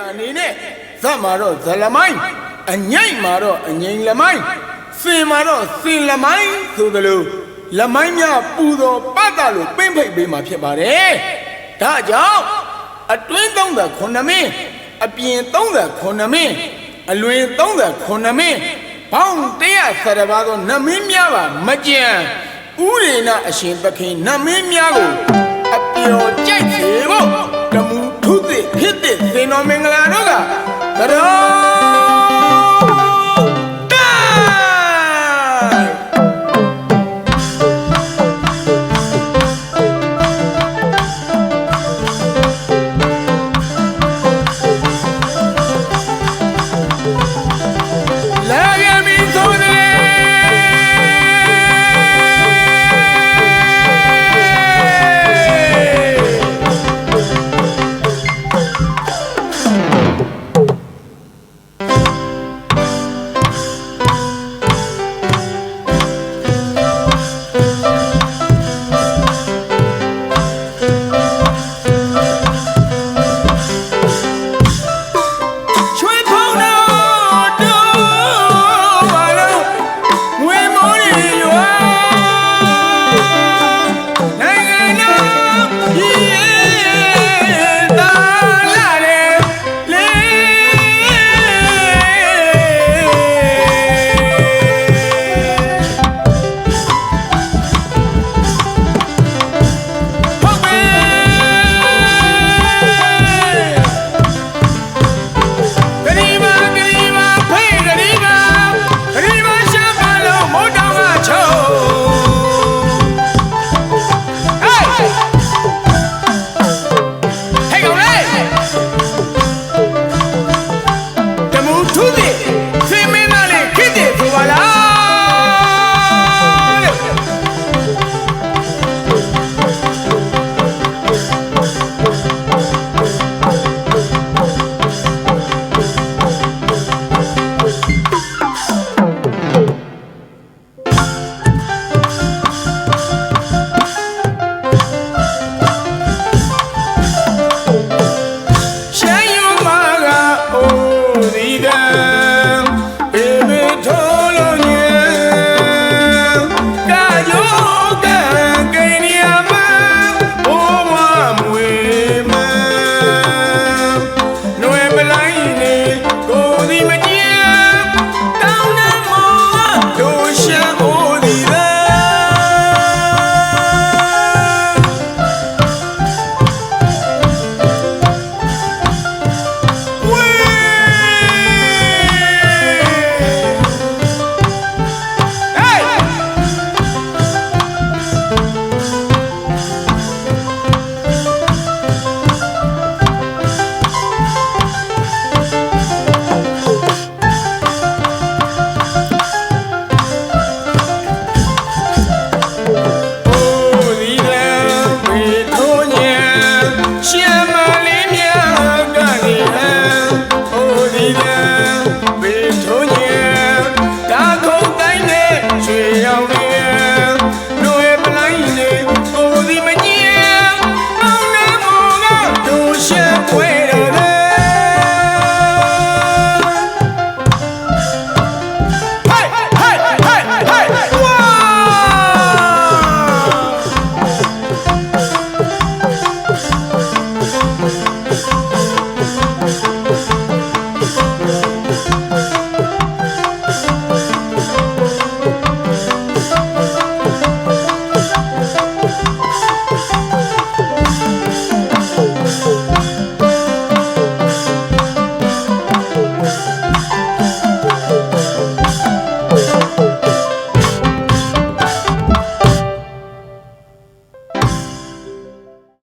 အနေနဲ့ဇတ်မှာတော့ဇလမိုင်းအညိုက်မှာတော့အငိမ့်လမိုင်းစင်မှာတော့စင်လမိုင်းဆိုသလိုလမိုင်းများပူတော်ပတ်တာလို့ပင့်ဖိတ်ပေးမှာဖြစ်ပါတယ်ဒါကြောင့်အတွင်း39မင်းအပြင်39မင်းအလွင်39မင်းဘောင်း110ပါးသောနမင်းများပါမကြံဥရေနအရှင်သခင်နမင်းများကိုအပျော်ကြိုက်စေဖို့တမူထုသစ်ဖြစ်တဲ့သေတော်မင်္ဂလာတို့က